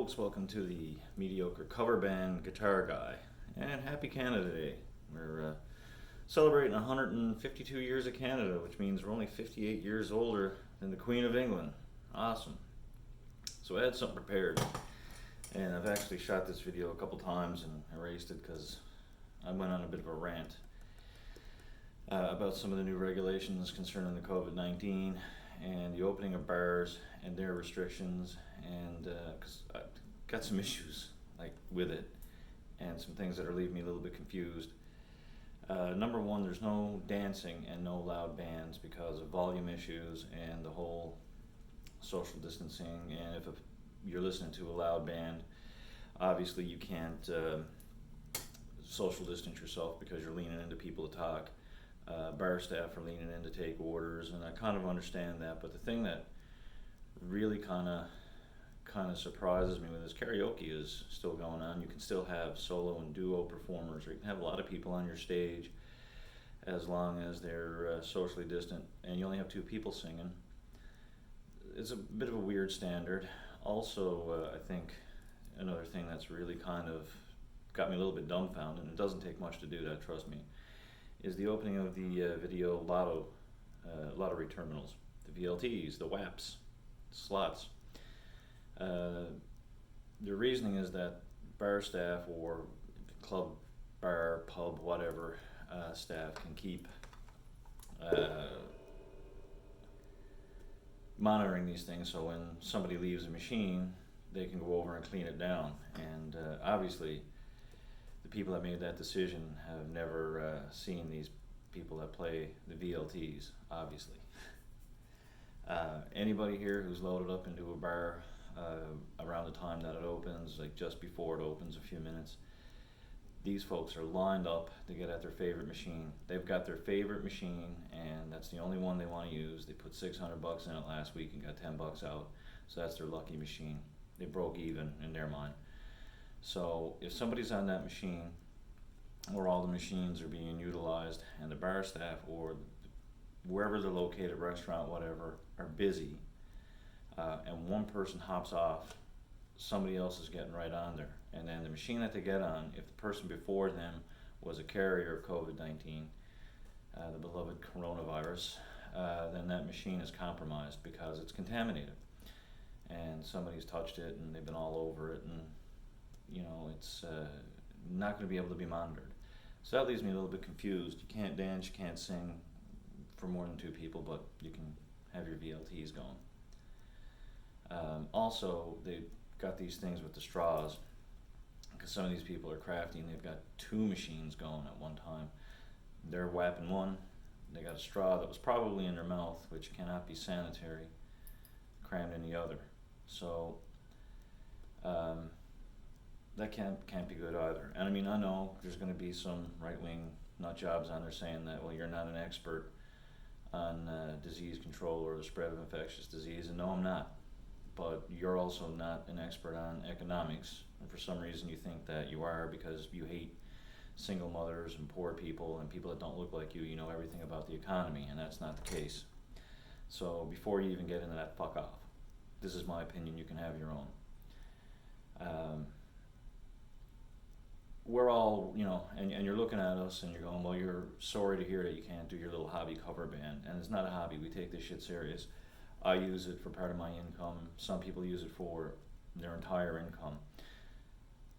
folks, welcome to the Mediocre Cover Band Guitar Guy, and happy Canada Day. We're celebrating 152 years of Canada, which means we're only 58 years older than the Queen of England. Awesome. So I had something prepared, and I've actually shot this video a couple times and erased it because I went on a bit of a rant about some of the new regulations concerning the COVID-19 and the opening of bars and their restrictions, and because I got some issues with it and some things that are leaving me a little bit confused. Number one, there's no dancing and no loud bands because of volume issues and the whole social distancing. And if you're listening to a loud band, obviously you can't social distance yourself because you're leaning into people to talk. Bar staff are leaning in to take orders, and I kind of understand that. But the thing that really kind of surprises me with this, karaoke is still going on. You can still have solo and duo performers, or you can have a lot of people on your stage as long as they're socially distant, and you only have two people singing. It's a bit of a weird standard. Also, I think another thing that's really kind of got me a little bit dumbfounded, and it doesn't take much to do that, trust me, is the opening of the video lottery terminals, the VLTs, the WAPs, slots. The reasoning is that bar staff or club, bar, pub, whatever staff can keep monitoring these things, so when somebody leaves a machine, they can go over and clean it down. And obviously, the people that made that decision have never seen these people that play the VLTs, obviously. Anybody here who's loaded up into a bar around the time that it opens, like just before it opens a few minutes, these folks are lined up to get at their favorite machine. They've got their favorite machine, and that's the only one they want to use. They put $600 in it last week and got $10 out, so that's their lucky machine. They broke even in their mind. So if somebody's on that machine, or all the machines are being utilized, and the bar staff or wherever they're located, restaurant, whatever, are busy, and one person hops off, somebody else is getting right on there. And then the machine that they get on, if the person before them was a carrier of COVID-19, the beloved coronavirus, then that machine is compromised because it's contaminated. And somebody's touched it and they've been all over it, and it's not going to be able to be monitored. So that leaves me a little bit confused. You can't dance, you can't sing for more than two people, but you can have your VLTs going. Also, they've got these things with the straws, because some of these people are crafty and they've got two machines going at one time. They're whapping one, they got a straw that was probably in their mouth, which cannot be sanitary, crammed in the other. So that can't be good either. And I mean, I know there's going to be some right-wing nut jobs on there saying that, well, you're not an expert on disease control or the spread of infectious disease, and no, I'm not. But you're also not an expert on economics, and for some reason you think that you are because you hate single mothers and poor people and people that don't look like you. You know everything about the economy, and that's not the case. So before you even get into that, fuck off. This is my opinion, you can have your own. We're all, and you're looking at us and you're going, well, you're sorry to hear that you can't do your little hobby cover band. And it's not a hobby, we take this shit serious. I use it for part of my income. Some people use it for their entire income.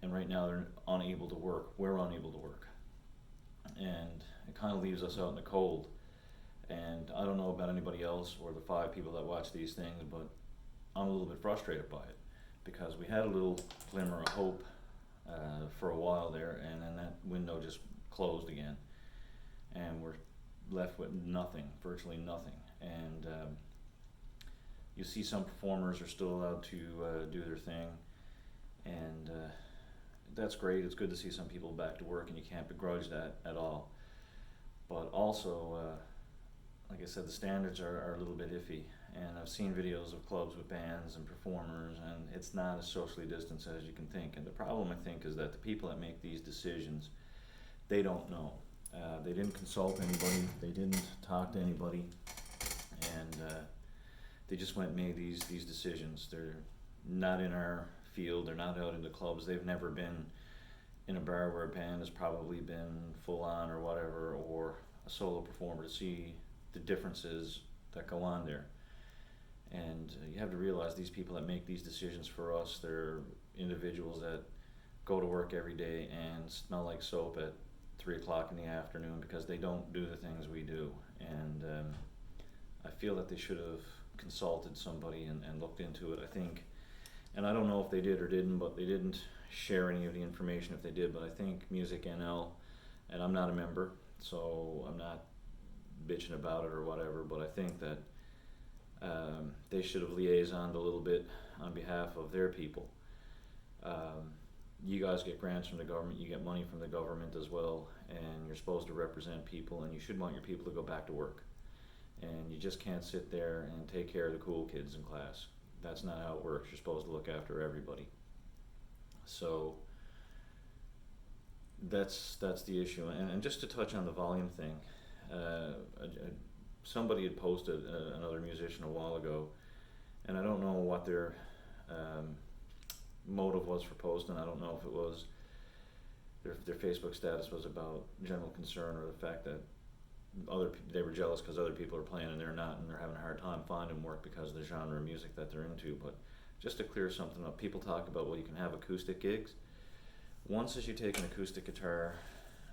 And right now they're unable to work. We're unable to work. And it kind of leaves us out in the cold. And I don't know about anybody else or the 5 people that watch these things, but I'm a little bit frustrated by it, because we had a little glimmer of hope for a while there, and then that window just closed again, and we're left with nothing, virtually nothing. And you see some performers are still allowed to do their thing, and that's great. It's good to see some people back to work, and you can't begrudge that at all. But also, like I said, the standards are a little bit iffy, and I've seen videos of clubs with bands and performers, and it's not as socially distanced as you can think. And the problem, I think, is that the people that make these decisions, they don't know. They didn't consult anybody, they didn't talk to anybody, and they just went and made these decisions. They're not in our field. They're not out in the clubs. They've never been in a bar where a band has probably been full on or whatever, or a solo performer, to see the differences that go on there. And you have to realize these people that make these decisions for us, they're individuals that go to work every day and smell like soap at 3 o'clock in the afternoon because they don't do the things we do. And I feel that they should have consulted somebody and looked into it, I think. And I don't know if they did or didn't, but they didn't share any of the information if they did. But I think Music NL, and I'm not a member, so I'm not bitching about it or whatever, but I think that they should have liaisoned a little bit on behalf of their people. You guys get grants from the government, you get money from the government as well, and you're supposed to represent people, and you should want your people to go back to work. And you just can't sit there and take care of the cool kids in class. That's not how it works. You're supposed to look after everybody. So that's the issue. And just to touch on the volume thing, somebody had posted, another musician a while ago, and I don't know what their motive was for posting. I don't know if it was their Facebook status was about general concern, or the fact that they were jealous because other people are playing and they're not, and they're having a hard time finding work because of the genre of music that they're into. But just to clear something up, people talk about, well, you can have acoustic gigs. Once as you take an acoustic guitar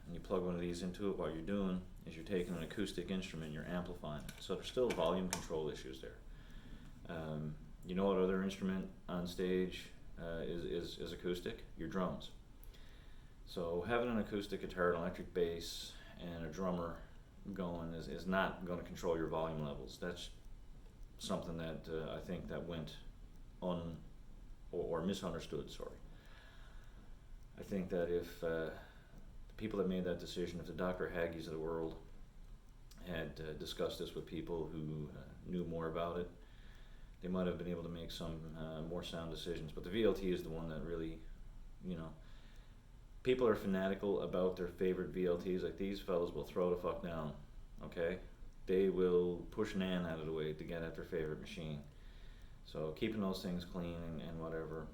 and you plug one of these into it, what you're doing is you're taking an acoustic instrument and you're amplifying it. So there's still volume control issues there. You know what other instrument on stage is acoustic? Your drums. So having an acoustic guitar, an electric bass, and a drummer going is not going to control your volume levels. That's something that I think that went or misunderstood, sorry. I think that if the people that made that decision, if the Dr. Haggies of the world had discussed this with people who knew more about it, they might have been able to make some more sound decisions. But the VLT is the one that really, people are fanatical about their favorite VLTs. Like, these fellas will throw the fuck down, okay? They will push an ant out of the way to get at their favorite machine. So keeping those things clean and whatever,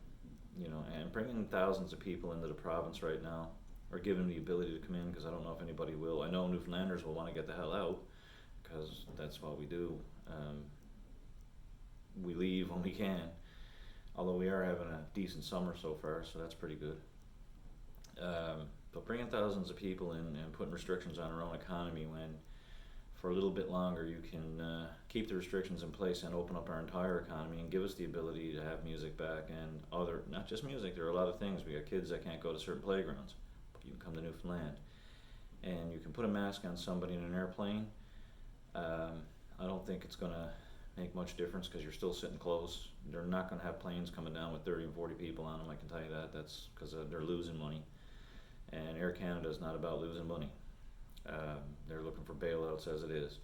and bringing thousands of people into the province right now, or giving them the ability to come in, because I don't know if anybody will. I know Newfoundlanders will want to get the hell out, because that's what we do. We leave when we can, although we are having a decent summer so far, so that's pretty good. But bringing thousands of people in and putting restrictions on our own economy, when for a little bit longer you can keep the restrictions in place and open up our entire economy and give us the ability to have music back, and not just music, there are a lot of things. We got kids that can't go to certain playgrounds, but you can come to Newfoundland. And you can put a mask on somebody in an airplane. I don't think it's going to make much difference, because you're still sitting close. They're not going to have planes coming down with 30 and 40 people on them, I can tell you that. That's because they're losing money. And Air Canada is not about losing money. They're looking for bailouts as it is.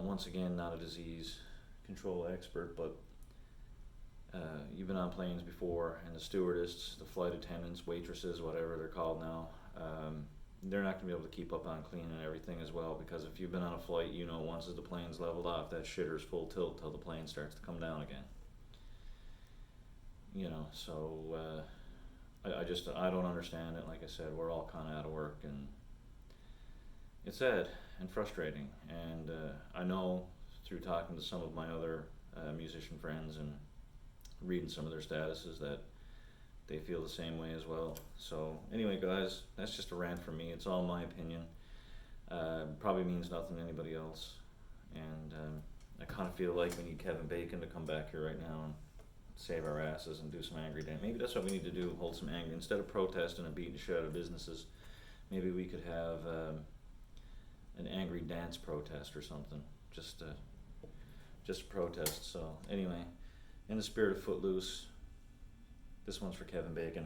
Once again, not a disease control expert, but you've been on planes before, and the stewardess, the flight attendants, waitresses, whatever they're called now, they're not going to be able to keep up on cleaning and everything as well, because if you've been on a flight, once as the plane's leveled off, that shitter's full tilt till the plane starts to come down again. So I don't understand it. Like I said, we're all kind of out of work, and it's sad and frustrating. And I know through talking to some of my other musician friends and reading some of their statuses that they feel the same way as well. So anyway, guys, that's just a rant from me. It's all my opinion. Probably means nothing to anybody else. And I kind of feel like we need Kevin Bacon to come back here right now and save our asses and do some angry dance. Maybe that's what we need to do, hold some angry. Instead of protesting and beating the shit out of businesses, maybe we could have an angry dance protest or something. Just a protest. So anyway, in the spirit of Footloose, this one's for Kevin Bacon.